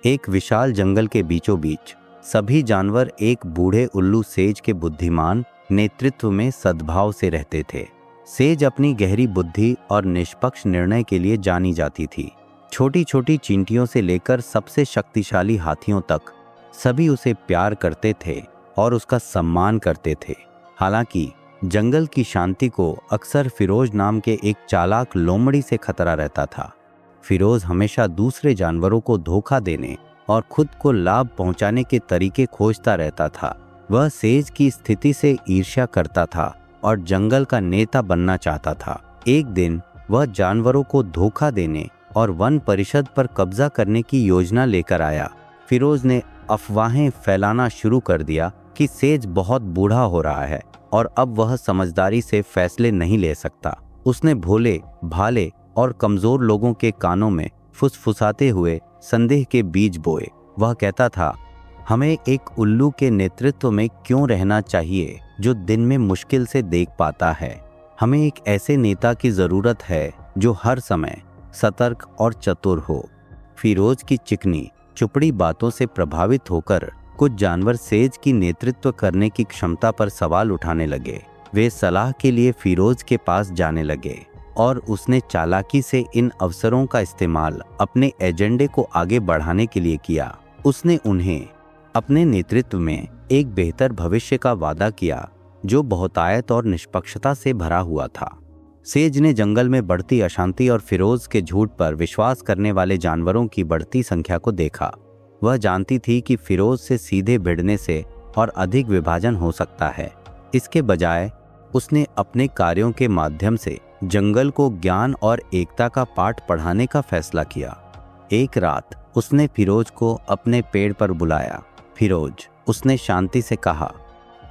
एक विशाल जंगल के बीचों बीच सभी जानवर एक बूढ़े उल्लू सेज के बुद्धिमान नेतृत्व में सद्भाव से रहते थे। सेज अपनी गहरी बुद्धि और निष्पक्ष निर्णय के लिए जानी जाती थी। छोटी छोटी चींटियों से लेकर सबसे शक्तिशाली हाथियों तक सभी उसे प्यार करते थे और उसका सम्मान करते थे। हालांकि जंगल की शांति को अक्सर फिरोज नाम के एक चालाक लोमड़ी से खतरा रहता था। फिरोज हमेशा दूसरे जानवरों को धोखा देने और खुद को लाभ पहुंचाने के तरीके खोजता रहता था। वह सेज की स्थिति से ईर्ष्या करता था और जंगल का नेता बनना चाहता था। एक दिन वह जानवरों को धोखा देने और वन परिषद पर कब्जा करने की योजना लेकर आया। फिरोज ने अफवाहें फैलाना शुरू कर दिया कि सेज बहुत बूढ़ा हो रहा है और अब वह समझदारी से फैसले नहीं ले सकता। उसने भोले भाले और कमजोर लोगों के कानों में फुसफुसाते हुए संदेह के बीज बोए। वह कहता था, हमें एक उल्लू के नेतृत्व में क्यों रहना चाहिए जो दिन में मुश्किल से देख पाता है। हमें एक ऐसे नेता की जरूरत है जो हर समय सतर्क और चतुर हो। फिरोज की चिकनी चुपड़ी बातों से प्रभावित होकर कुछ जानवर सेज की नेतृत्व करने की क्षमता पर सवाल उठाने लगे। वे सलाह के लिए फिरोज के पास जाने लगे और उसने चालाकी से इन अवसरों का इस्तेमाल अपने एजेंडे को आगे बढ़ाने के लिए किया। उसने उन्हें अपने नेतृत्व में एक बेहतर भविष्य का वादा किया जो बहुतायत और निष्पक्षता से भरा हुआ था। सेज ने जंगल में बढ़ती अशांति और फिरोज के झूठ पर विश्वास करने वाले जानवरों की बढ़ती संख्या को देखा। वह जानती थी कि फिरोज से सीधे भिड़ने से और अधिक विभाजन हो सकता है। इसके बजाय उसने अपने कार्यों के माध्यम से जंगल को ज्ञान और एकता का पाठ पढ़ाने का फैसला किया। एक रात उसने फिरोज को अपने पेड़ पर बुलाया। फिरोज, उसने शांति से कहा,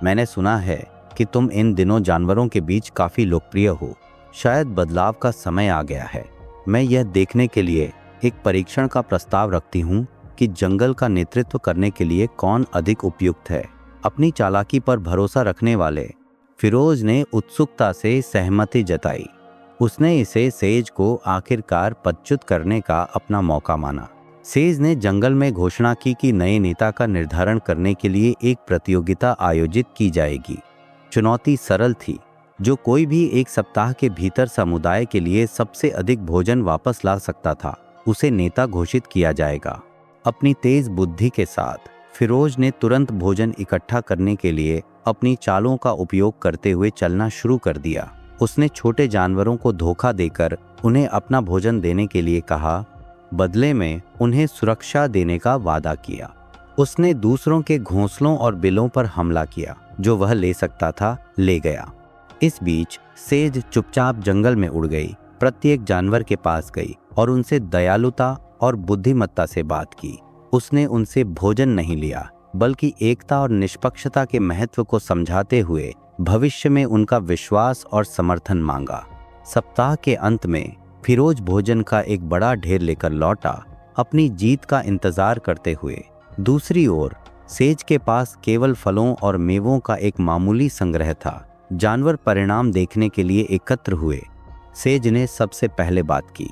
मैंने सुना है कि तुम इन दिनों जानवरों के बीच काफी लोकप्रिय हो। शायद बदलाव का समय आ गया है। मैं यह देखने के लिए एक परीक्षण का प्रस्ताव रखती हूँ कि जंगल का नेतृत्व करने के लिए कौन अधिक उपयुक्त है। अपनी चालाकी पर भरोसा रखने वाले फिरोज ने उत्सुकता से सहमति जताई। उसने इसे सेज को आखिरकार पदच्युत करने का अपना मौका माना। सेज ने जंगल में घोषणा की कि नए नेता का निर्धारण करने के लिए एक प्रतियोगिता आयोजित की जाएगी। चुनौती सरल थी, जो कोई भी एक सप्ताह के भीतर समुदाय के लिए सबसे अधिक भोजन वापस ला सकता था, उसे नेता घोषित किया जाएगा। अपनी तेज बुद्धि के साथ फिरोज ने तुरंत भोजन इकट्ठा करने के लिए अपनी चालों का उपयोग करते हुए चलना शुरू कर दिया। उसने छोटे जानवरों को धोखा देकर उन्हें अपना भोजन देने के लिए कहा, बदले में उन्हें सुरक्षा देने का वादा किया। उसने दूसरों के घोंसलों और बिलों पर हमला किया। जो वह ले सकता था ले गया। इस बीच सेज चुपचाप जंगल में उड़ गई, प्रत्येक जानवर के पास गई और उनसे दयालुता और बुद्धिमत्ता से बात की। उसने उनसे भोजन नहीं लिया, बल्कि एकता और निष्पक्षता के महत्व को समझाते हुए भविष्य में उनका विश्वास और समर्थन मांगा। सप्ताह के अंत में फिरोज भोजन का एक बड़ा ढेर लेकर लौटा, अपनी जीत का इंतजार करते हुए। दूसरी ओर सेज के पास केवल फलों और मेवों का एक मामूली संग्रह था। जानवर परिणाम देखने के लिए एकत्र हुए। सेज ने सबसे पहले बात की,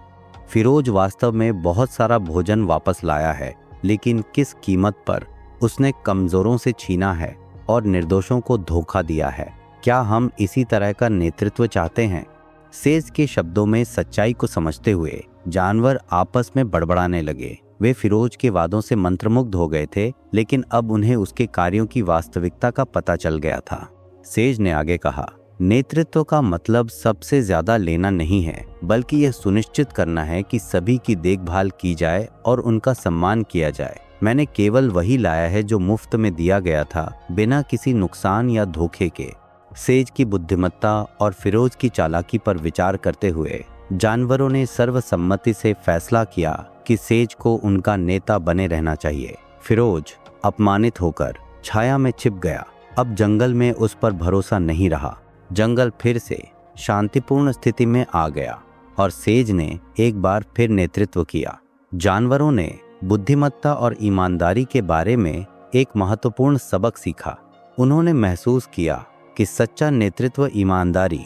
फिरोज वास्तव में बहुत सारा भोजन वापस लाया है, लेकिन किस कीमत पर? उसने कमजोरों से छीना है और निर्दोषों को धोखा दिया है। क्या हम इसी तरह का नेतृत्व चाहते हैं? सेज के शब्दों में सच्चाई को समझते हुए जानवर आपस में बड़बड़ाने लगे। वे फिरोज के वादों से मंत्रमुग्ध हो गए थे, लेकिन अब उन्हें उसके कार्यों की वास्तविकता का पता चल गया था। सेज ने आगे कहा, नेतृत्व का मतलब सबसे ज्यादा लेना नहीं है, बल्कि यह सुनिश्चित करना है कि सभी की देखभाल की जाए और उनका सम्मान किया जाए। मैंने केवल वही लाया है जो मुफ्त में दिया गया था, बिना किसी नुकसान या धोखे के। सेज की बुद्धिमत्ता और फिरोज की चालाकी पर विचार करते हुए जानवरों ने सर्वसम्मति से फैसला किया कि सेज को उनका नेता बने रहना चाहिए। फिरोज अपमानित होकर छाया में छिप गया। अब जंगल में उस पर भरोसा नहीं रहा। जंगल फिर से शांतिपूर्ण स्थिति में आ गया और सेज ने एक बार फिर नेतृत्व किया। जानवरों ने बुद्धिमत्ता और ईमानदारी के बारे में एक महत्वपूर्ण सबक सीखा। उन्होंने महसूस किया कि सच्चा नेतृत्व ईमानदारी,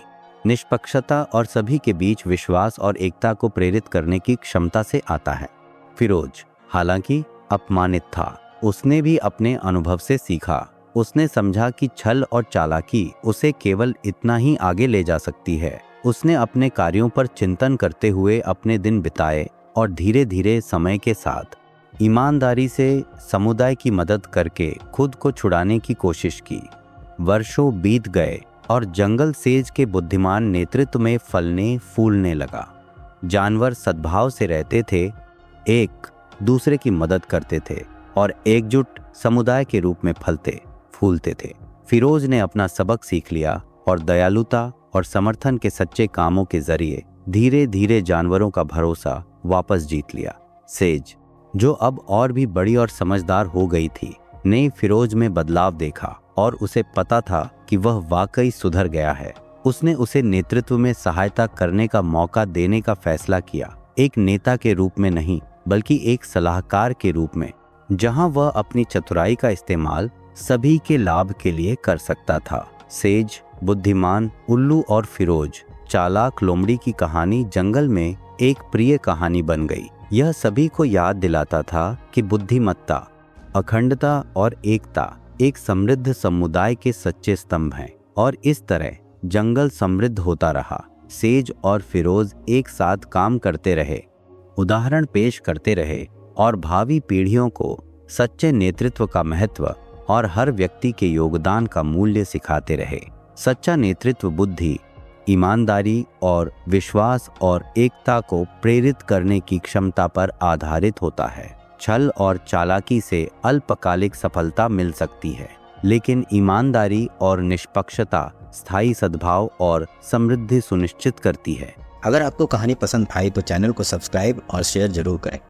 निष्पक्षता और सभी के बीच विश्वास और एकता को प्रेरित करने की क्षमता से आता है। फिरोज हालांकि अपमानित था। उसने भी अपने अनुभव से सीखा। उसने समझा कि छल और चालाकी उसे केवल इतना ही आगे ले जा सकती है। उसने अपने कार्यों पर चिंतन करते हुए अपने दिन बिताए और धीरे धीरे समय के साथ ईमानदारी से समुदाय की मदद करके खुद को छुड़ाने की कोशिश की। वर्षों बीत गए और जंगल सेज के बुद्धिमान नेतृत्व में फलने फूलने लगा। जानवर सद्भाव से रहते थे, एक दूसरे की मदद करते थे और एकजुट समुदाय के रूप में फलते फूलते थे। फिरोज ने अपना सबक सीख लिया और दयालुता और समर्थन के सच्चे कामों के जरिए धीरे धीरे जानवरों का भरोसा वापस जीत लिया। सेज, जो अब और भी बड़ी और समझदार हो गई थी, ने फिरोज में बदलाव देखा और उसे पता था कि वह वाकई सुधर गया है। उसने उसे नेतृत्व में सहायता करने का मौका देने का फैसला किया, एक नेता के रूप में नहीं बल्कि एक सलाहकार के रूप में, जहां वह अपनी चतुराई का इस्तेमाल सभी के लाभ के लिए कर सकता था। सेज, बुद्धिमान उल्लू और फिरोज, चालाक लोमड़ी की कहानी जंगल में एक प्रिय कहानी बन गई। यह सभी को याद दिलाता था कि बुद्धिमत्ता, अखंडता और एकता एक समृद्ध समुदाय के सच्चे स्तंभ हैं और इस तरह जंगल समृद्ध होता रहा। सेज और फिरोज एक साथ काम करते रहे, उदाहरण पेश करते रहे और भावी पीढ़ियों को सच्चे नेतृत्व का महत्व और हर व्यक्ति के योगदान का मूल्य सिखाते रहे। सच्चा नेतृत्व बुद्धि, ईमानदारी और विश्वास और एकता को प्रेरित करने की क्षमता पर आधारित होता है। छल और चालाकी से अल्पकालिक सफलता मिल सकती है, लेकिन ईमानदारी और निष्पक्षता स्थायी सद्भाव और समृद्धि सुनिश्चित करती है। अगर आपको कहानी पसंद आई तो चैनल को सब्सक्राइब और शेयर जरूर करें।